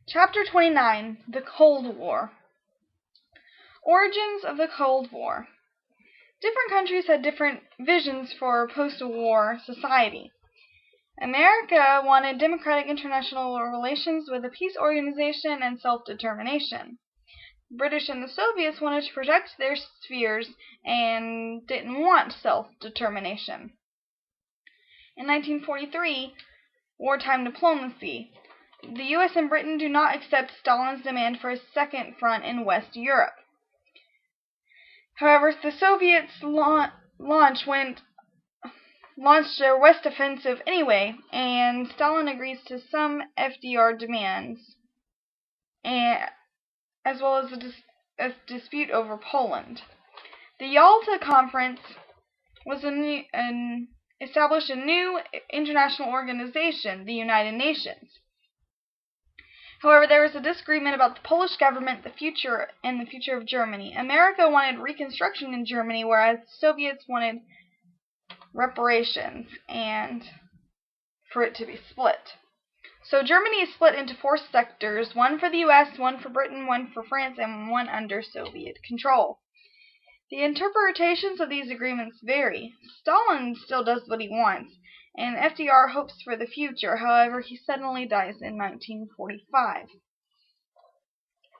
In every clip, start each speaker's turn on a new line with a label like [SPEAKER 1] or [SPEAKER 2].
[SPEAKER 1] Chapter 29, The Cold War. Origins of the Cold War. Different countries had different visions for post-war society. America wanted democratic international relations with a peace organization and self-determination. The British and the Soviets wanted to protect their spheres and didn't want self-determination. In 1943, Wartime Diplomacy. The U.S. and Britain do not accept Stalin's demand for a second front in West Europe. However, the Soviets launched their West offensive anyway, and Stalin agrees to some FDR demands, as well as a dispute over Poland. The Yalta Conference established a new international organization, the United Nations. However, there was a disagreement about the Polish government, the future of Germany. America wanted reconstruction in Germany, whereas the Soviets wanted reparations and for it to be split. So Germany is split into 4 sectors, one for the U.S., one for Britain, one for France, and one under Soviet control. The interpretations of these agreements vary. Stalin still does what he wants, and FDR hopes for the future. However, he suddenly dies in 1945.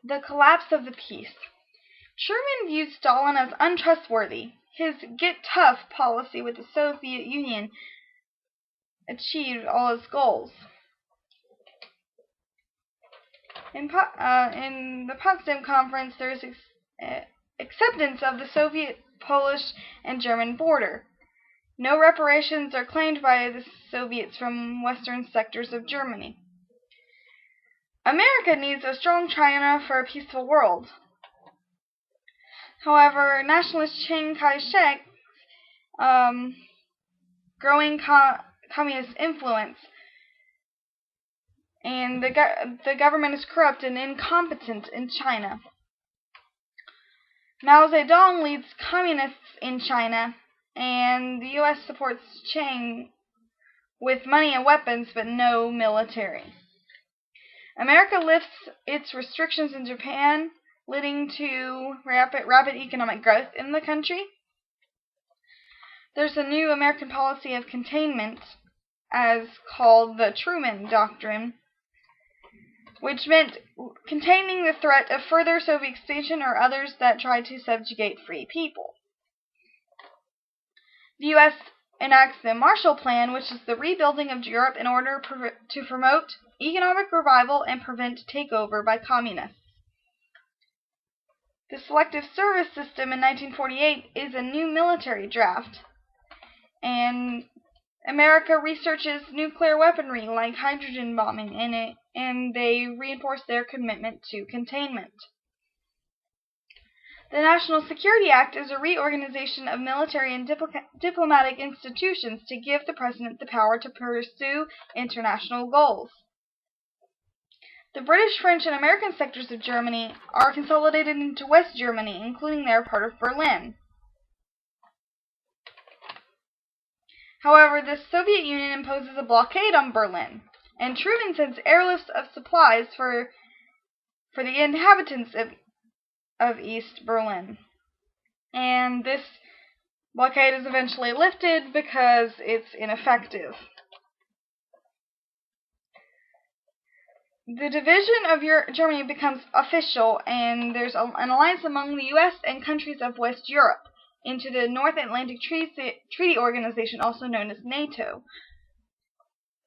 [SPEAKER 1] The collapse of the peace. Truman viewed Stalin as untrustworthy. His get-tough policy with the Soviet Union achieved all its goals. In the Potsdam Conference, there is acceptance of the Soviet, Polish, and German border. No reparations are claimed by the Soviets from western sectors of Germany. America needs a strong China for a peaceful world. However, nationalist Chiang Kai-shek's growing communist influence and the government is corrupt and incompetent in China. Mao Zedong leads communists in China, and the U.S. supports Chiang with money and weapons, but no military. America lifts its restrictions in Japan, leading to rapid economic growth in the country. There's a new American policy of containment, as called the Truman Doctrine, which meant containing the threat of further Soviet expansion or others that tried to subjugate free people. The U.S. enacts the Marshall Plan, which is the rebuilding of Europe in order to promote economic revival and prevent takeover by communists. The Selective Service System in 1948 is a new military draft, and America researches nuclear weaponry like hydrogen bombing in it, and they reinforce their commitment to containment. The National Security Act is a reorganization of military and diplomatic institutions to give the President the power to pursue international goals. The British, French, and American sectors of Germany are consolidated into West Germany, including their part of Berlin. However, the Soviet Union imposes a blockade on Berlin, and Truman sends airlifts of supplies for the inhabitants of East Berlin. And this blockade is eventually lifted because it's ineffective. The division of Germany becomes official, and there's an alliance among the U.S. and countries of West Europe into the North Atlantic Treaty Organization, also known as Nato.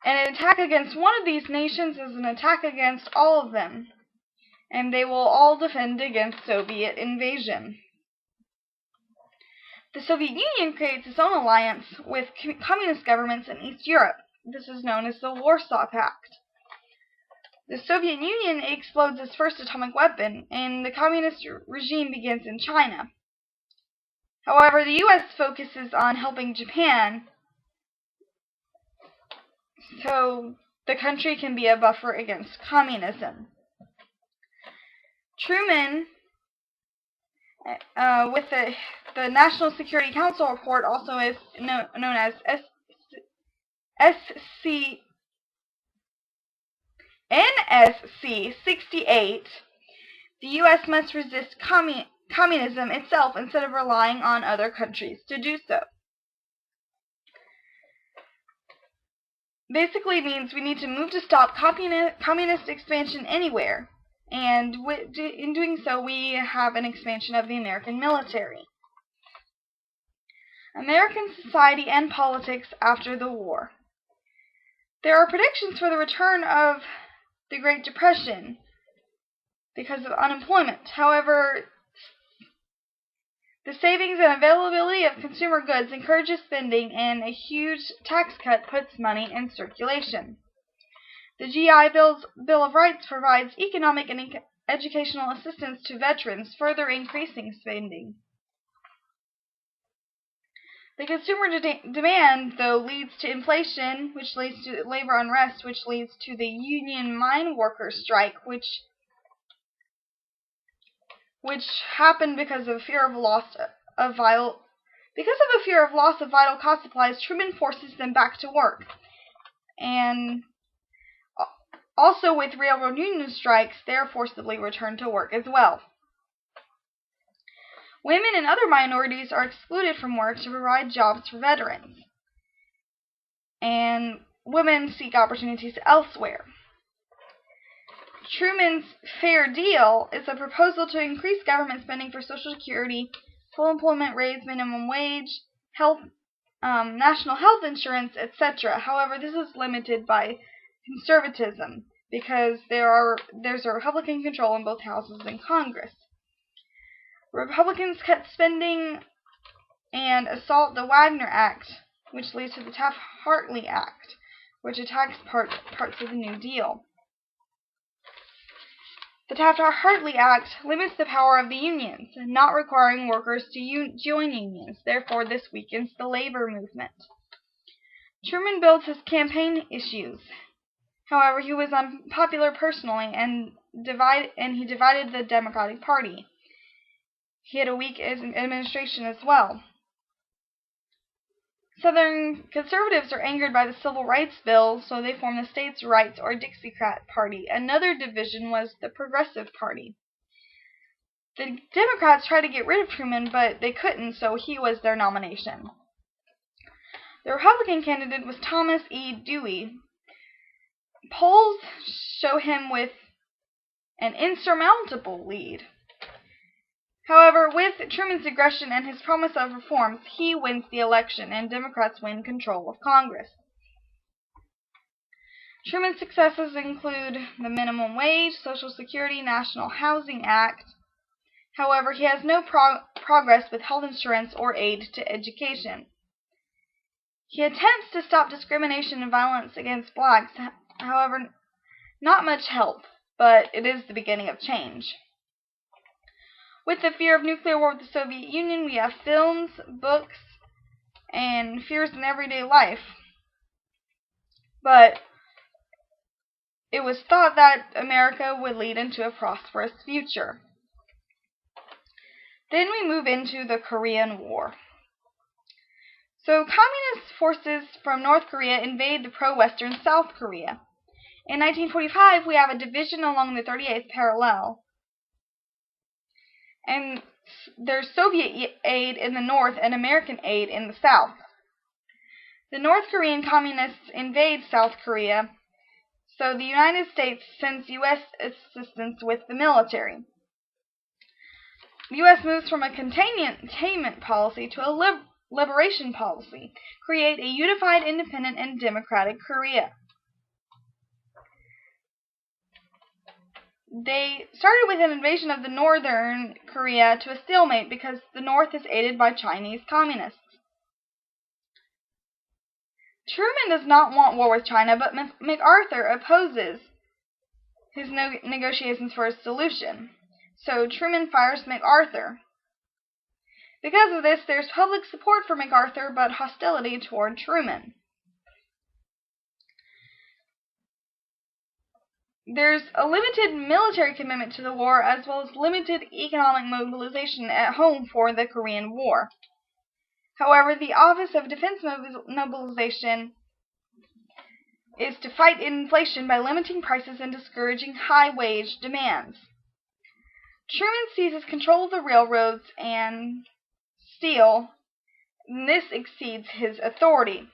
[SPEAKER 1] And an attack against one of these nations is an attack against all of them, and they will all defend against Soviet invasion. The Soviet Union creates its own alliance with communist governments in East Europe. This is known as the Warsaw Pact. The Soviet Union explodes its first atomic weapon, and the communist regime begins in China. However, the U.S. focuses on helping Japan, so the country can be a buffer against communism. Truman, with the National Security Council report, also is known as NSC 68, the U.S. must resist communism itself instead of relying on other countries to do so. Basically means we need to move to stop communist expansion anywhere, and in doing so we have an expansion of the American military. American society and politics after the war. There are predictions for the return of the Great Depression because of unemployment. However, the savings and availability of consumer goods encourages spending, and a huge tax cut puts money in circulation. The GI Bill of Rights provides economic and educational assistance to veterans, further increasing spending. The consumer demand, though, leads to inflation, which leads to labor unrest, which leads to the union mine workers' strike, which happened because of fear of loss of vital cost supplies. Truman forces them back to work, and also with railroad union strikes, they are forcibly returned to work as well. Women and other minorities are excluded from work to provide jobs for veterans, and women seek opportunities elsewhere. Truman's Fair Deal is a proposal to increase government spending for Social Security, full employment, raise minimum wage, national health insurance, etc. However, this is limited by conservatism because there's a Republican control in both houses in Congress. Republicans cut spending and assault the Wagner Act, which leads to the Taft-Hartley Act, which attacks parts of the New Deal. The Taft-Hartley Act limits the power of the unions, not requiring workers to join unions. Therefore, this weakens the labor movement. Truman builds his campaign issues. However, he was unpopular personally, and he divided the Democratic Party. He had a weak administration as well. Southern conservatives are angered by the Civil Rights Bill, so they form the States' Rights or Dixiecrat Party. Another division was the Progressive Party. The Democrats tried to get rid of Truman, but they couldn't, so he was their nomination. The Republican candidate was Thomas E. Dewey. Polls show him with an insurmountable lead. However, with Truman's aggression and his promise of reforms, he wins the election, and Democrats win control of Congress. Truman's successes include the minimum wage, Social Security, National Housing Act. However, he has no progress with health insurance or aid to education. He attempts to stop discrimination and violence against blacks. However, not much help, but it is the beginning of change. With the fear of nuclear war with the Soviet Union, we have films, books, and fears in everyday life. But it was thought that America would lead into a prosperous future. Then we move into the Korean War. So communist forces from North Korea invade the pro-Western South Korea. In 1945, we have a division along the 38th parallel. And there's Soviet aid in the north and American aid in the south. The North Korean communists invade South Korea, so the United States sends U.S. assistance with the military. The U.S. moves from a containment policy to a liberation policy, create a unified, independent, and democratic Korea. They started with an invasion of the northern Korea to a stalemate because the north is aided by Chinese communists. Truman does not want war with China, but MacArthur opposes his negotiations for a solution. So Truman fires MacArthur. Because of this, there's public support for MacArthur, but hostility toward Truman. There's a limited military commitment to the war, as well as limited economic mobilization at home for the Korean War. However, the Office of Defense Mobilization is to fight inflation by limiting prices and discouraging high-wage demands. Truman seizes control of the railroads and steel, and this exceeds his authority.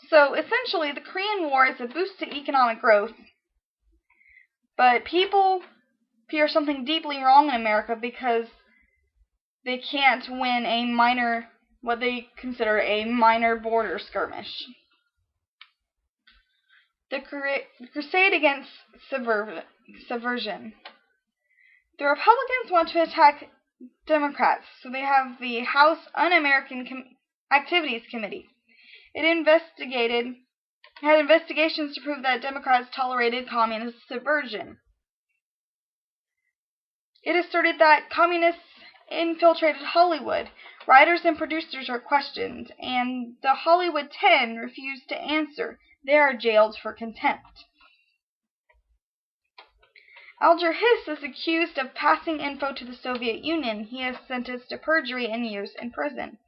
[SPEAKER 1] So essentially, the Korean War is a boost to economic growth, but people fear something deeply wrong in America because they can't win what they consider a minor border skirmish. The crusade against subversion. The Republicans want to attack Democrats, so they have the House Un-American Activities Committee. It had investigations to prove that Democrats tolerated communist subversion. It asserted that communists infiltrated Hollywood. Writers and producers are questioned, and the Hollywood 10 refused to answer. They are jailed for contempt. Alger Hiss is accused of passing info to the Soviet Union. He is sentenced to perjury and years in prison.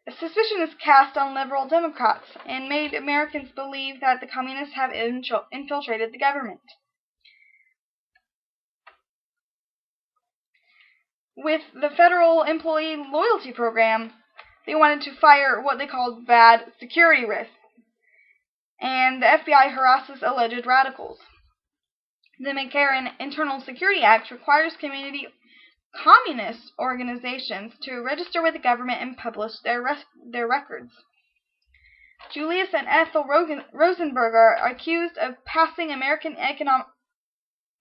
[SPEAKER 1] A suspicion is cast on liberal Democrats and made Americans believe that the communists have infiltrated the government. With the Federal Employee Loyalty Program, they wanted to fire what they called bad security risks, and the FBI harasses alleged radicals. The McCarran Internal Security Act requires communist organizations to register with the government and publish their records. Julius and Ethel Rosenberg are accused of passing American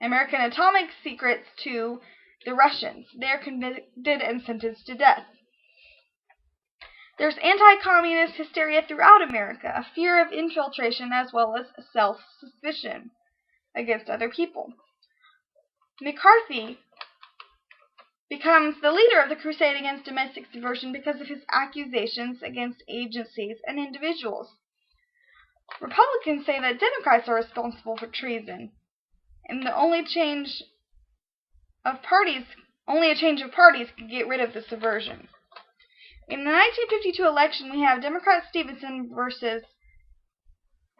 [SPEAKER 1] atomic secrets to the Russians. They are convicted and sentenced to death. There's anti-communist hysteria throughout America, a fear of infiltration as well as self-suspicion against other people. McCarthy becomes the leader of the crusade against domestic subversion because of his accusations against agencies and individuals. Republicans say that Democrats are responsible for treason, and only a change of parties can get rid of the subversion. In the 1952 election, we have Democrat Stevenson versus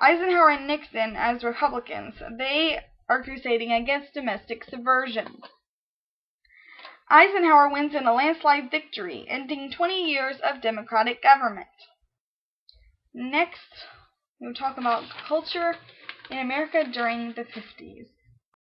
[SPEAKER 1] Eisenhower and Nixon as Republicans. They are crusading against domestic subversion. Eisenhower wins in a landslide victory, ending 20 years of Democratic government. Next, we'll talk about culture in America during the 50s.